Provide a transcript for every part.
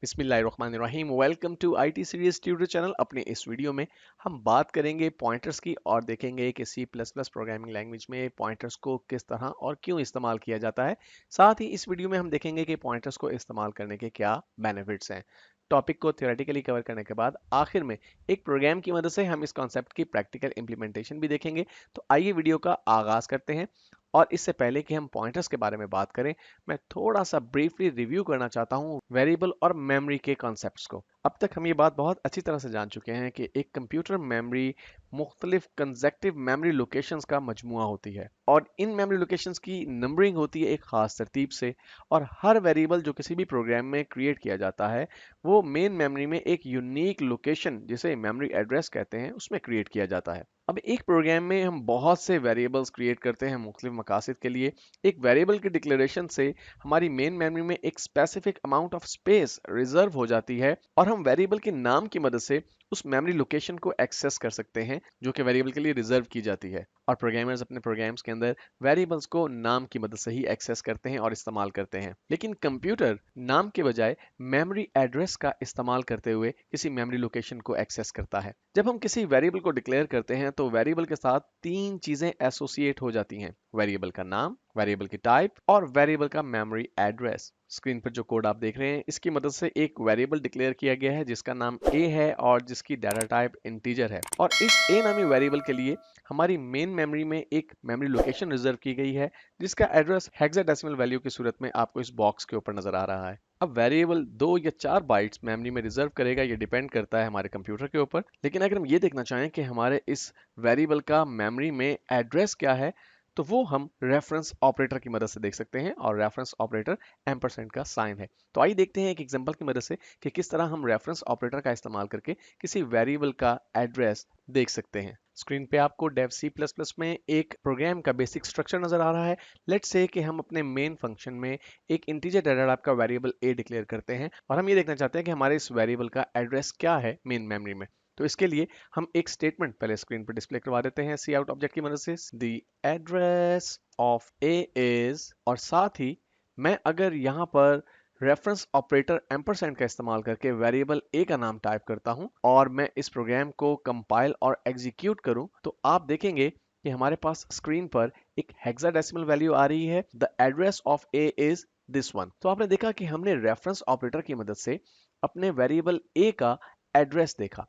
बिस्मिल्लाहिर्रहमानिर्रहीम। Welcome to IT series tutorial channel. अपने इस वीडियो में हम बात करेंगे पॉइंटर्स की और देखेंगे कि C plus plus programming language में पॉइंटर्स को किस तरह और क्यों इस्तेमाल किया जाता है। साथ ही इस वीडियो में हम देखेंगे कि पॉइंटर्स को इस्तेमाल करने के क्या बेनिफिट्स हैं। टॉपिक को थियोरेटिकली कवर करने के बाद आखिर में एक प्रोग्राम की मदद से हम इस कॉन्सेप्ट की प्रैक्टिकल इंप्लीमेंटेशन भी देखेंगे। तो आइए वीडियो का आगाज करते हैं। और इससे पहले कि हम पॉइंटर्स के बारे में बात करें, मैं थोड़ा सा ब्रीफली रिव्यू करना चाहता हूं वेरिएबल और मेमोरी के कॉन्सेप्ट्स को। अब तक हम ये बात बहुत अच्छी तरह से जान चुके हैं कि एक कंप्यूटर मेमोरी मुख्तलिफ कंसेक्टिव मेमोरी लोकेशंस का मजमुआ होती है और इन मेमोरी लोकेशंस की नंबरिंग होती है एक खास तरतीब से। और हर वेरिएबल जो किसी भी प्रोग्राम में क्रिएट किया जाता है वो मेन मेमोरी में एक यूनिक लोकेशन जिसे मेमोरी एड्रेस कहते हैं उसमें क्रिएट किया जाता है। अब एक प्रोग्राम में हम बहुत से वेरिएबल्स क्रिएट करते हैं मुख्तलिफ मकासद के लिए। एक वेरिएबल की डिक्लेरेशन से हमारी मेन मेमोरी में एक specific amount of space reserve हो जाती है और हम वेरिएबल के नाम की मदद से उस मेमोरी लोकेशन को एक्सेस कर सकते हैं जो कि वेरिएबल के लिए रिजर्व की जाती है। और प्रोग्रामर्स अपने प्रोग्राम्स के अंदर वेरिएबल्स को नाम की मदद से ही एक्सेस करते हैं और इस्तेमाल करते हैं। लेकिन कंप्यूटर नाम के बजाय मेमोरी एड्रेस का इस्तेमाल करते हुए किसी मेमोरी लोकेशन को एक्सेस करता है। जब हम किसी वेरिएबल को डिक्लेयर करते हैं तो वेरिएबल के साथ तीन चीजें एसोसिएट हो जाती हैं: वेरिएबल का नाम, वेरिएबल की टाइप और वेरिएबल का मेमोरी एड्रेस। स्क्रीन पर जो कोड आप देख रहे हैं इसकी मदद से एक वेरिएबल डिक्लेयर किया गया है जिसका नाम a है और जिसकी डाटा टाइप इंटीजर है। और इस a नामी वेरिएबल के लिए हमारी मेन मेमोरी में एक मेमोरी लोकेशन रिजर्व की गई है जिसका एड्रेस हेक्साडेसिमल वैल्यू की सूरत में आपको इस बॉक्स के ऊपर नजर आ रहा है। अब वेरिएबल 2 या 4 बाइट्स मेमोरी में रिजर्व करेगा, ये डिपेंड करता है हमारे कंप्यूटर के ऊपर। लेकिन अगर हम ये देखना चाहें कि हमारे इस वेरिएबल का मेमोरी में एड्रेस क्या है तो वो हम रेफरेंस ऑपरेटर की मदद से देख सकते हैं और रेफरेंस ऑपरेटर एम्परसेंड का साइन है। तो आइए देखते हैं एक एग्जांपल की मदद से कि किस तरह हम रेफरेंस ऑपरेटर का इस्तेमाल करके किसी वेरिएबल का एड्रेस देख सकते हैं। स्क्रीन पे आपको डेव सी प्लस प्लस में एक प्रोग्राम का बेसिक स्ट्रक्चर नजर आ रहा है। लेट्स से कि हम अपने मेन फंक्शन में एक इंटीजर डाटा टाइप का वेरिएबल a डिक्लेयर करते हैं और हम ये देखना चाहते हैं कि हमारे इस वेरिएबल का एड्रेस क्या है मेन मेमोरी में। तो इसके लिए हम एक स्टेटमेंट पहले स्क्रीन पर डिस्प्ले करवा देते हैं सी आउट ऑब्जेक्ट की मदद से। The address of a is, और साथ ही मैं अगर यहाँ पर रेफरेंस ऑपरेटर एम्परसेंड का इस्तेमाल करके वेरिएबल a का नाम टाइप करता हूं और मैं इस प्रोग्राम को कंपाइल और एग्जीक्यूट करूं तो आप देखेंगे कि हमारे पास स्क्रीन पर एक हेक्साडेसिमल वैल्यू आ रही है। The address of a is this one. तो आपने देखा कि हमने रेफरेंस ऑपरेटर की मदद से अपने वेरिएबल a का एड्रेस देखा।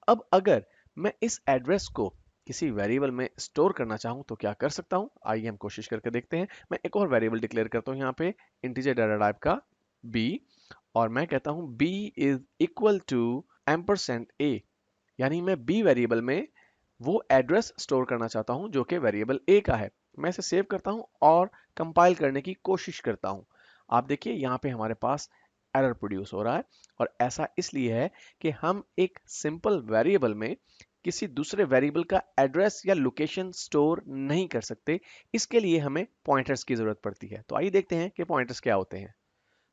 अब अगर मैं इस एड्रेस को किसी वेरिएबल में स्टोर करना चाहूं तो क्या कर सकता हूं, आइए हम कोशिश करके देखते हैं। मैं एक और वेरिएबल डिक्लेयर करता हूं यहाँ पे इंटीजर डाटा टाइप का b और मैं कहता हूं b is equal to ampersand a। यानी मैं b वेरिएबल में वो एड्रेस स्टोर करना चाहता हूं जो कि वेरिएबल a का है। मैं इसे सेव करता हूं और कंपाइल करने की कोशिश करता हूं। आप देखिए यहाँ पे हमारे पास एरर प्रोड्यूस हो रहा है और ऐसा इसलिए है कि हम एक सिंपल वेरिएबल में किसी दूसरे वेरिएबल का एड्रेस या लोकेशन स्टोर नहीं कर सकते। इसके लिए हमें पॉइंटर्स की जरूरत पड़ती है। तो आइए देखते हैं कि पॉइंटर्स क्या होते हैं।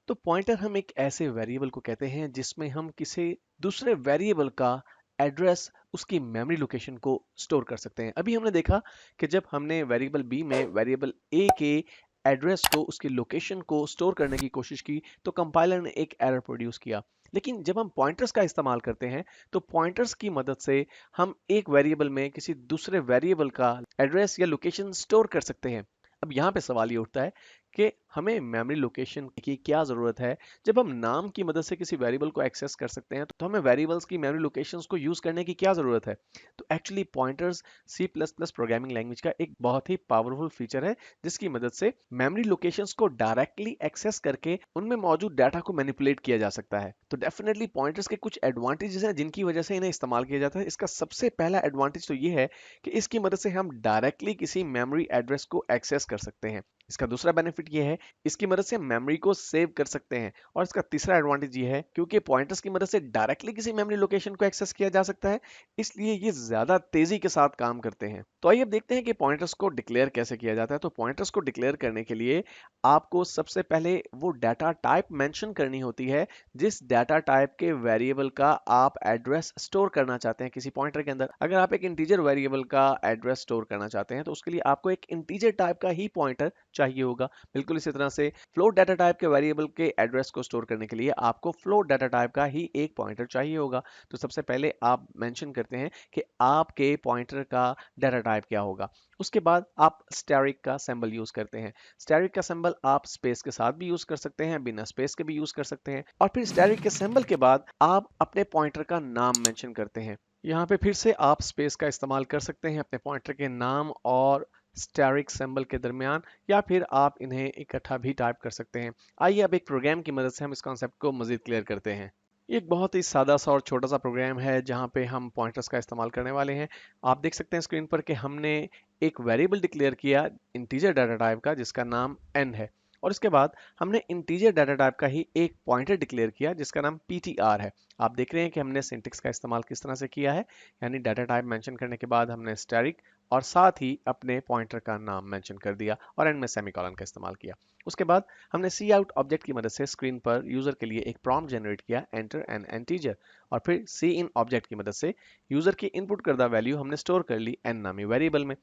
तो पॉइंटर हम एक ऐसे वेरिएबल को कहते हैं जिसमें हम किसी दूसरे वेरिएबल का एड्रेस उसकी मेमोरी लोकेशन को स्टोर कर सकते हैं। अभी हमने देखा कि जब हमने वेरिएबल बी में वेरिएबल ए के एड्रेस को उसकी लोकेशन को स्टोर करने की कोशिश की तो कंपाइलर ने एक एरर प्रोड्यूस किया। लेकिन जब हम पॉइंटर्स का इस्तेमाल करते हैं तो पॉइंटर्स की मदद से हम एक वेरिएबल में किसी दूसरे वेरिएबल का एड्रेस या लोकेशन स्टोर कर सकते हैं। अब यहाँ पे सवाल ये उठता है कि हमें मेमोरी लोकेशन की क्या ज़रूरत है। जब हम नाम की मदद से किसी वेरिएबल को एक्सेस कर सकते हैं तो हमें वेरिएबल्स की मेमोरी लोकेशंस को यूज़ करने की क्या ज़रूरत है। तो actually pointers C plus plus programming language का एक बहुत ही पावरफुल फीचर है जिसकी मदद से मेमोरी लोकेशंस को डायरेक्टली एक्सेस करके उनमें मौजूद डाटा को मैनिपुलेट किया जा सकता है। तो डेफिनेटली पॉइंटर्स के कुछ एडवांटेजेस हैं जिनकी वजह से इन्हें इस्तेमाल किया जाता है। इसका सबसे पहला एडवांटेज तो ये है कि इसकी मदद से हम डायरेक्टली किसी मेमोरी एड्रेस को एक्सेस कर सकते हैं। इसका दूसरा बेनिफिट ये है इसकी मदद से हम मेमोरी को सेव कर सकते हैं। और इसका तीसरा एडवांटेज ये है क्योंकि पॉइंटर्स की मदद से डायरेक्टली किसी मेमोरी लोकेशन को एक्सेस किया जा सकता है इसलिए ये ज्यादा तेजी के साथ काम करते हैं। तो आइए अब देखते हैं कि पॉइंटर्स को डिक्लेयर कैसे किया जाता है। तो पॉइंटर्स को डिक्लेयर करने के लिए आपको सबसे पहले वो डाटा टाइप मेंशन करनी होती है जिस डाटा टाइप के वेरिएबल का आप एड्रेस स्टोर करना चाहते हैं किसी पॉइंटर के अंदर। अगर आप एक इंटीजर वेरिएबल का एड्रेस स्टोर करना चाहते हैं तो उसके लिए आपको एक इंटीजर टाइप का ही पॉइंटर चाहिए होगा। बिल्कुल इसी तरह से फ्लोट डाटा टाइप के वेरिएबल के एड्रेस को स्टोर करने के लिए आपको फ्लोट डाटा टाइप का ही एक पॉइंटर चाहिए होगा। तो सबसे पहले आप मेंशन करते हैं कि आपके पॉइंटर का डाटा टाइप क्या होगा। उसके बाद आप स्टैरिक का सिंबल यूज करते हैं। स्टैरिक का सिंबल आप स्पेस के साथ भी यूज कर सकते हैं, बिना स्पेस के भी यूज कर सकते हैं। और फिर स्टैरिक के सिंबल के बाद आप अपने पॉइंटर का नाम मेंशन करते हैं। यहाँ पे फिर से आप स्पेस का इस्तेमाल कर सकते हैं अपने पॉइंटर के नाम और स्टैरिक सिंबल के दरमियान, या फिर आप इन्हें इकट्ठा भी टाइप कर सकते हैं। आइए अब एक प्रोग्राम की मदद से हम इस कॉन्सेप्ट को मजीद क्लियर करते हैं। ये एक बहुत ही सादा सा और छोटा सा प्रोग्राम है जहाँ पे हम पॉइंटर्स का इस्तेमाल करने वाले हैं। आप देख सकते हैं स्क्रीन पर कि हमने एक वेरिएबल डिक्लेयर किया इंटीजर डाटा टाइप का जिसका नाम n है, और इसके बाद हमने इंटीजर डाटा टाइप का ही एक पॉइंटर डिक्लेयर किया जिसका नाम ptr है। आप देख रहे हैं कि हमने सिंटेक्स का इस्तेमाल किस तरह से किया है, यानी डाटा टाइप मेंशन करने के बाद हमने स्टैरिक और साथ ही अपने पॉइंटर का नाम मेंशन कर दिया और एंड में सेमीकोलन का इस्तेमाल किया। उसके बाद हमने सी आउट ऑब्जेक्ट की मदद से स्क्रीन पर यूजर के लिए एक प्रॉम्प्ट जनरेट किया, एंटर एन इंटीजर, और फिर सी इन ऑब्जेक्ट की मदद से यूजर की इनपुट करदा वैल्यू हमने स्टोर कर ली एन नामी वेरिएबल में।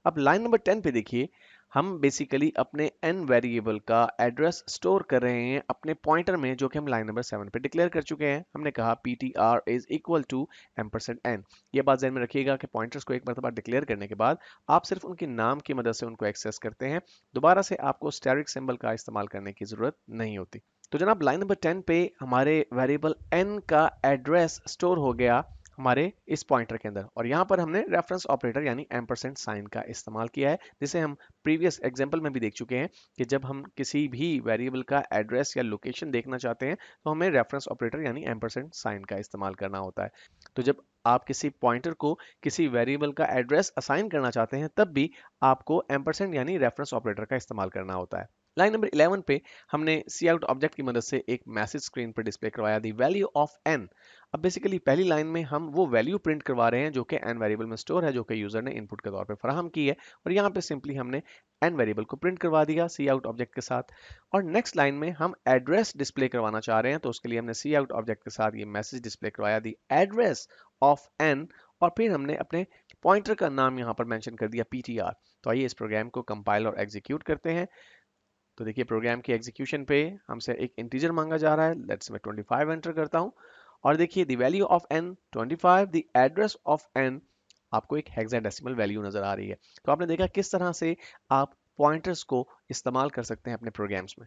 अब लाइन नंबर 10 पे देखिए, हम बेसिकली अपने n वेरिएबल का एड्रेस स्टोर कर रहे हैं अपने पॉइंटर में, जो कि हम लाइन नंबर 7 पे डिक्लेयर कर चुके हैं। हमने कहा ptr is equal to %n। ये बात ध्यान में रखिएगा कि पॉइंटर्स को एक मरतबा डिक्लेयर करने के बाद आप सिर्फ उनके नाम की मदद से उनको एक्सेस करते हैं, दोबारा से आपको स्टैरिक सिंबल का इस्तेमाल करने की जरूरत नहीं होती। तो जनाब लाइन नंबर 10 पे हमारे वेरिएबल n का एड्रेस स्टोर हो गया हमारे इस पॉइंटर के अंदर, और यहाँ पर हमने रेफरेंस ऑपरेटर यानी एम्परसेंड साइन का इस्तेमाल किया है, जिसे हम प्रीवियस एग्जांपल में भी देख चुके हैं कि जब हम किसी भी वेरिएबल का एड्रेस या लोकेशन देखना चाहते हैं तो हमें रेफरेंस ऑपरेटर यानी एम्परसेंड साइन का इस्तेमाल करना होता है। तो जब आप किसी पॉइंटर को किसी वेरिएबल का एड्रेस असाइन करना चाहते हैं तब भी आपको एम्परसेंड यानी रेफरेंस ऑपरेटर का इस्तेमाल करना होता है। लाइन नंबर 11 पे हमने सी आउट ऑब्जेक्ट की मदद से एक मैसेज स्क्रीन पर डिस्प्ले करवाया, दी वैल्यू ऑफ n। अब बेसिकली पहली लाइन में हम वो वैल्यू प्रिंट करवा रहे हैं जो कि n वेरिएबल में स्टोर है, जो कि यूजर ने इनपुट के तौर पे फराहम की है, और यहाँ पे सिंपली हमने n वेरिएबल को प्रिंट करवा दिया सी आउट ऑब्जेक्ट के साथ। और नेक्स्ट लाइन में हम एड्रेस डिस्प्ले करवाना चाह रहे हैं, तो उसके लिए हमने सी आउट ऑब्जेक्ट के साथ ये मैसेज डिस्प्ले करवाया, दी एड्रेस ऑफ n, और फिर हमने अपने पॉइंटर का नाम यहाँ पर मेंशन कर दिया ptr। तो आइए इस प्रोग्राम को कंपाइल और एग्जीक्यूट करते हैं। तो देखिए प्रोग्राम की एग्जीक्यूशन पे हमसे एक इंटीजर मांगा जा रहा है, लेट्स मैं 25 एंटर करता हूं, और देखिए the value of n 25, the address of n, आपको एक हेक्साडेसिमल वैल्यू नजर आ रही है। तो आपने देखा किस तरह से आप पॉइंटर्स को इस्तेमाल कर सकते हैं अपने प्रोग्राम्स में।